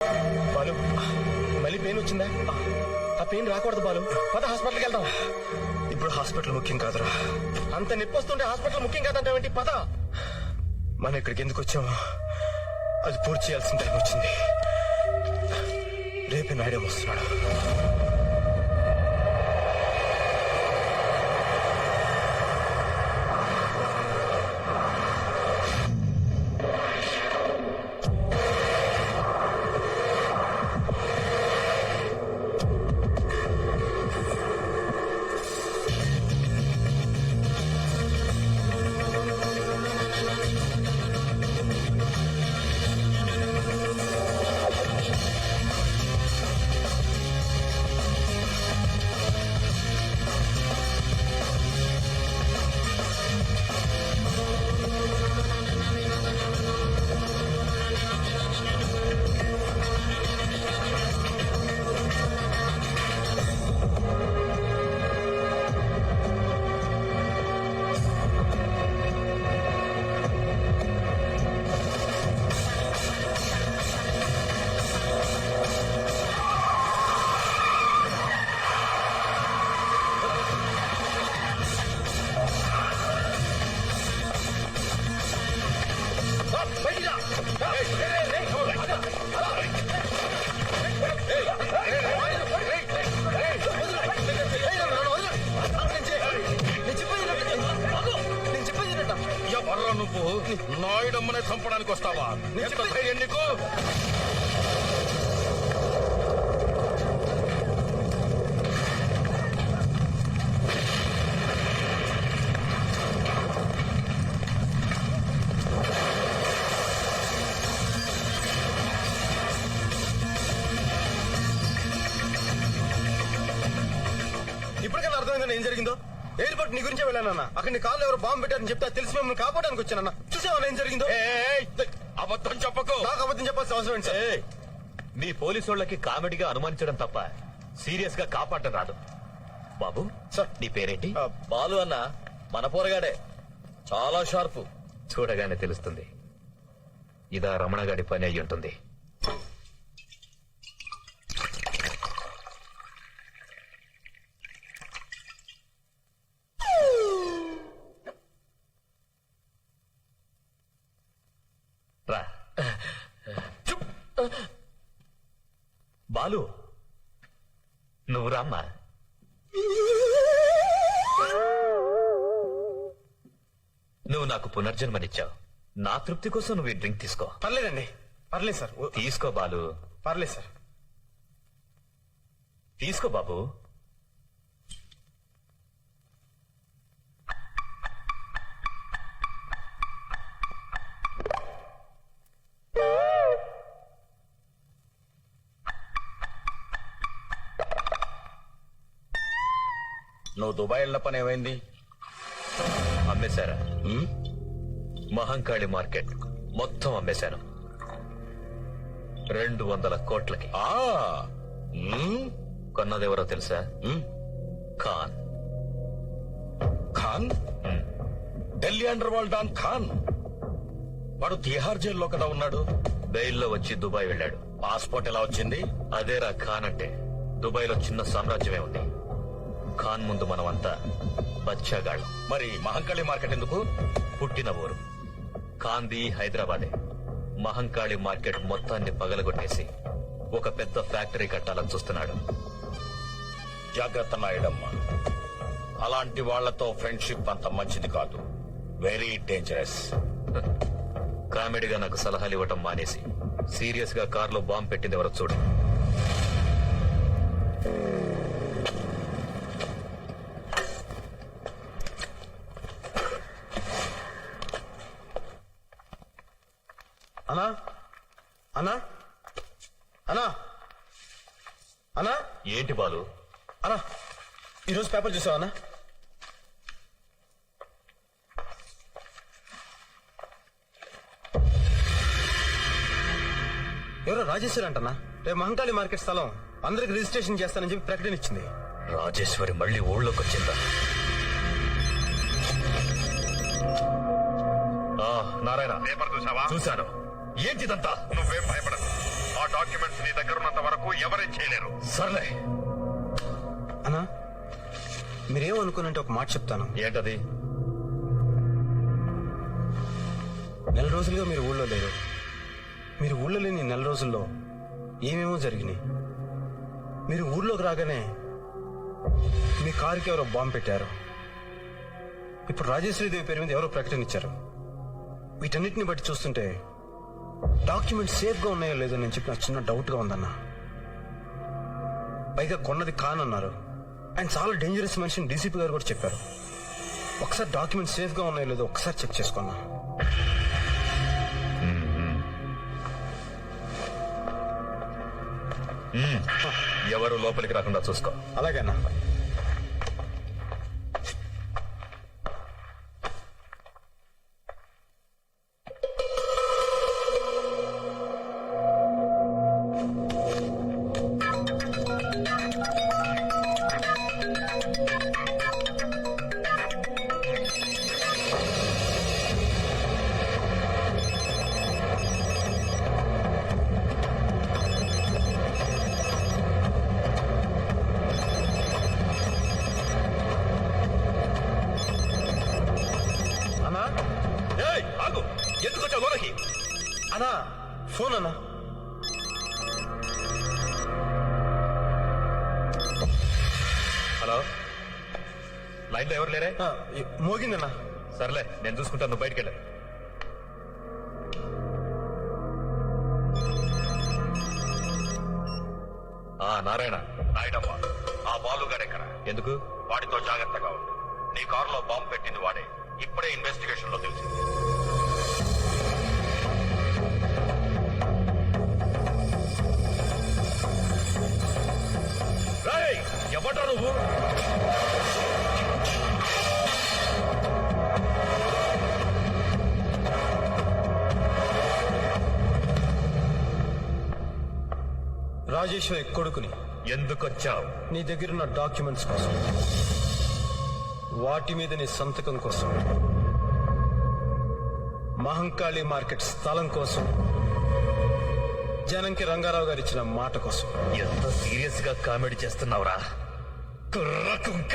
బాలు మళ్ళీ పెయిన్ వచ్చిందా? ఆ పెయిన్ రాకూడదు బాలు. పద హాస్పిటల్కి వెళ్దాం. ఇప్పుడు హాస్పిటల్ ముఖ్యం కాదురా. అంత నొప్పి వస్తుంటే హాస్పిటల్ ముఖ్యం కాదంటావేంటి? పద. మనం ఇక్కడికి ఎందుకు వచ్చామో అది పూర్తి చేయాల్సిన టైం వచ్చింది. రేపే నాయుడు వస్తున్నాడు. నువ్వు నాయుడమ్మనే చంపడానికి వస్తావా? ఎంత ధైర్యం నీకు? ఇప్పటికైనా అర్థమైందని ఏం జరిగిందో? ఎయిర్పోర్ట్ నీ గురించే వెళ్ళానన్నా. అక్కడ నీ కాళ్ళు ఎవరు బాంబు పెట్టారని చెప్తే తెలిసి మిమ్మల్ని కాపాడడానికి వచ్చానన్నా. చూసావా ఏం జరిగిందో? అబద్ధం చెప్పకు. నాకు అబద్ధం చెప్పాల్సిన అవసరం ఏంటి సార్? మీ పోలీసు వాళ్ళకి కామెడీగా అనుమానించడం తప్ప సీరియస్ గా కాపాడటం రాదు. బాబు సార్. నీ పేరేంటి? బాలు అన్న మన పోరగాడే, చాలా షార్ప్. చూడగానే తెలుస్తుంది. ఇదా రమణగాడి పని అయ్యి ఉంటుంది. రా. బాలు నువ్వు రామ్మా. నువ్వు నాకు పునర్జన్మనిచ్చావు. నా తృప్తి కోసం నువ్వు ఈ డ్రింక్ తీసుకో. పర్లేదండి, పర్లేదు సార్. తీసుకో బాలు. పర్లేదు సార్. తీసుకో బాబు. నువ్వు దుబాయ్ వెళ్ళిన పని ఏమైంది? అమ్మేశారా? మహంకాళి మార్కెట్ మొత్తం అమ్మేశాను. 200 కోట్లకి. కొన్నదెవరో తెలుసా? Khan. Khan? Delhi underworld don Khan. వాడు తిహార్ జైల్లో కదా ఉన్నాడు. బెయిల్లో వచ్చి దుబాయ్ వెళ్ళాడు. పాస్పోర్ట్ ఎలా వచ్చింది? అదేరా ఖాన్ అంటే. దుబాయ్ లో చిన్న సామ్రాజ్యమే ఉంది. ఖాన్ ముందు మనమంతా బచ్చాగాళ్ళం. మరి మహంకాళి మార్కెట్ ఎందుకు? పుట్టిన ఊరు ఖాన్ది హైదరాబాదే. మహంకాళి మార్కెట్ మొత్తాన్ని పగలగొట్టేసి ఒక పెద్ద ఫ్యాక్టరీ కట్టాలని చూస్తున్నాడు. జాగ్రత్త నాయుడమ్మ, అలాంటి వాళ్లతో ఫ్రెండ్షిప్ అంత మంచిది కాదు. Very dangerous. కామెడీగా నాకు సలహాలు ఇవ్వటం మానేసి సీరియస్ గా కారులో బాంబు పెట్టింది ఎవరో చూడు. అన్నా, అన్నా, అన్నా, అన్నా. ఏంటి బాలు? అన్నా, ఈరోజు పేపర్ చూసావా అన్నా? ఎవరో రాజేశ్వరి అంటన్నా రేపు మహంకాళి మార్కెట్ స్థలం అందరికి రిజిస్ట్రేషన్ చేస్తానని చెప్పి ప్రకటన ఇచ్చింది. రాజేశ్వరి మళ్ళీ ఊళ్ళోకి వచ్చిందా? నారాయణ, పేపర్ చూసావా? చూశాను. ఏంటిదంతా? నువ్వేం భయపడకు. ఆ డాక్యుమెంట్స్ నీ దగ్గర ఉన్నంత వరకు ఎవరేం చేయలేరు. సర్లే. అన్నా మీరేమనుకున్నంటే ఒక మాట చెప్తాను. ఏంటది? నెల రోజులుగా మీరు ఊళ్ళో లేరు. మీరు ఊళ్ళో లేని నెల రోజుల్లో ఏమేమో జరిగినాయి. మీరు ఊళ్ళోకి రాగానే మీ కారుకి ఎవరో బాంబు పెట్టారు. ఇప్పుడు రాజేశ్వరీదేవి పేరు మీద ఎవరో ప్రకటన ఇచ్చారు. వీటన్నిటిని బట్టి చూస్తుంటే డాక్యుమెంట్స్ సేఫ్ గా ఉన్నాయో లేదో నేను చెప్పిన చిన్న డౌట్ గా ఉందన్నా. పైగా కొన్నది ఖాన్ అన్నారు. ఆయన చాలా డేంజరస్ మనిషిని డీసీపీ గారు కూడా చెప్పారు. ఒకసారి డాక్యుమెంట్స్ సేఫ్ గా ఉన్నాయో లేదో ఒకసారి చెక్ చేసుకున్నా. ఎవరు లోపలికి రాకుండా చూసుకో. అలాగే అన్నా. అన్నా ఏయ్, ఆగు. ఎందుకు వచ్చావు లోనకి? అన్నా ఫోన్ అన్నా. హలో, లైన్ లో ఎవరు లేరే? మోగిందన్నా. సర్లే, నేను చూసుకుంటాను, నువ్వు బయటికి వెళ్ళా. నారాయణ. నాయుడమ్మ, ఆ బాలుగాడెక్కడ? ఎందుకు? వాడితో జాగ్రత్తగా ఉండు. నీ కారులో బాంబు పెట్టింది వాడే. ఇప్పుడే ఇన్వెస్టిగేషన్ లో తెలిసింది. ఎవడ్రా నువ్వు? రాజేశ్వరి కొడుకుని. ఎందుకొచ్చావు? నీ దగ్గరున్న డాక్యుమెంట్స్ కోసం, వాటి మీద నీ సంతకం కోసం, మహంకాళి మార్కెట్ స్థలం కోసం, జనంకి రంగారావు గారు ఇచ్చిన మాట కోసం. ఎంత సీరియస్ గా కామెడీ చేస్తున్నావురా కుర్ర కుంక.